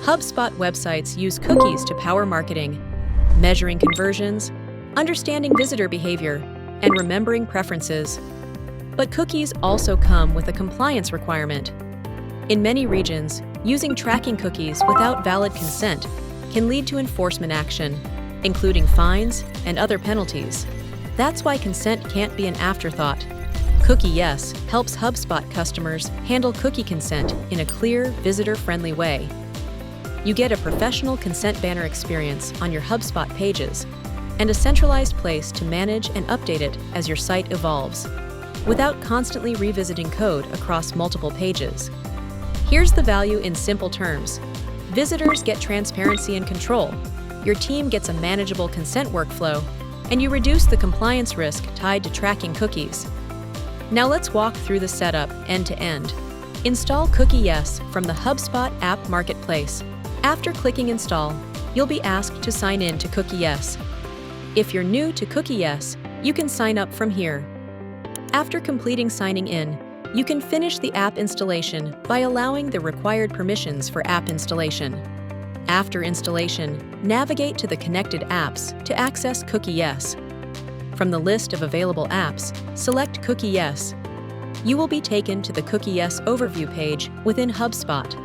HubSpot websites use cookies to power marketing, measuring conversions, understanding visitor behavior, and remembering preferences. But cookies also come with a compliance requirement. In many regions, using tracking cookies without valid consent can lead to enforcement action, including fines and other penalties. That's why consent can't be an afterthought. CookieYes helps HubSpot customers handle cookie consent in a clear, visitor-friendly way. You get a professional consent banner experience on your HubSpot pages and a centralized place to manage and update it as your site evolves, without constantly revisiting code across multiple pages. Here's the value in simple terms. Visitors get transparency and control, your team gets a manageable consent workflow, and you reduce the compliance risk tied to tracking cookies. Now let's walk through the setup end to end. Install CookieYes from the HubSpot app marketplace. After clicking Install, you'll be asked to sign in to CookieYes. If you're new to CookieYes, you can sign up from here. After completing signing in, you can finish the app installation by allowing the required permissions for app installation. After installation, navigate to the connected apps to access CookieYes. From the list of available apps, select CookieYes. You will be taken to the CookieYes overview page within HubSpot.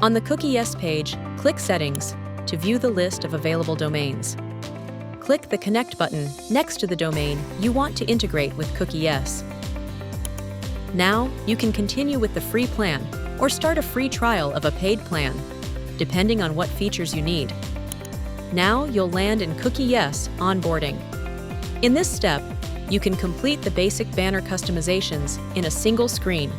On the CookieYes page, click Settings to view the list of available domains. Click the Connect button next to the domain you want to integrate with CookieYes. Now, you can continue with the free plan or start a free trial of a paid plan, depending on what features you need. Now you'll land in CookieYes onboarding. In this step, you can complete the basic banner customizations in a single screen,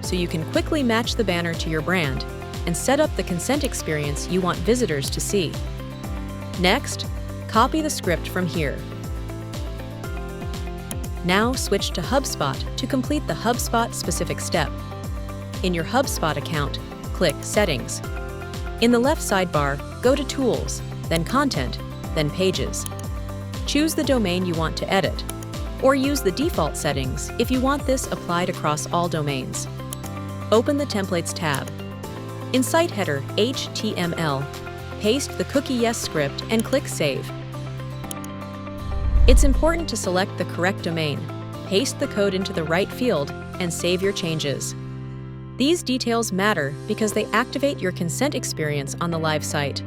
so you can quickly match the banner to your brand and set up the consent experience you want visitors to see. Next, copy the script from here. Now switch to HubSpot to complete the HubSpot-specific step. In your HubSpot account, click Settings. In the left sidebar, go to Tools, then Content, then Pages. Choose the domain you want to edit, or use the default settings if you want this applied across all domains. Open the Templates tab. In site header HTML, paste the CookieYes script and click Save. It's important to select the correct domain, paste the code into the right field, and save your changes. These details matter because they activate your consent experience on the live site.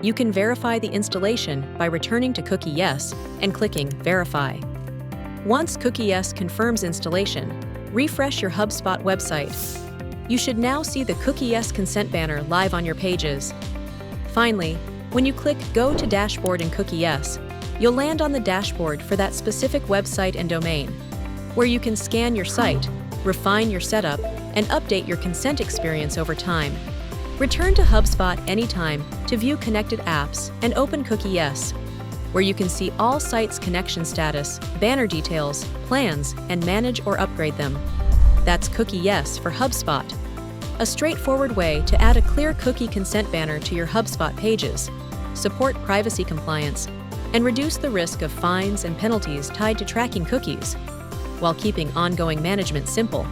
You can verify the installation by returning to CookieYes and clicking Verify. Once CookieYes confirms installation, refresh your HubSpot website. You should now see the CookieYes consent banner live on your pages. Finally, when you click Go to Dashboard in CookieYes, you'll land on the dashboard for that specific website and domain, where you can scan your site, refine your setup, and update your consent experience over time. Return to HubSpot anytime to view connected apps and open CookieYes, where you can see all sites' connection status, banner details, plans, and manage or upgrade them. That's CookieYes for HubSpot, a straightforward way to add a clear cookie consent banner to your HubSpot pages, support privacy compliance, and reduce the risk of fines and penalties tied to tracking cookies, while keeping ongoing management simple.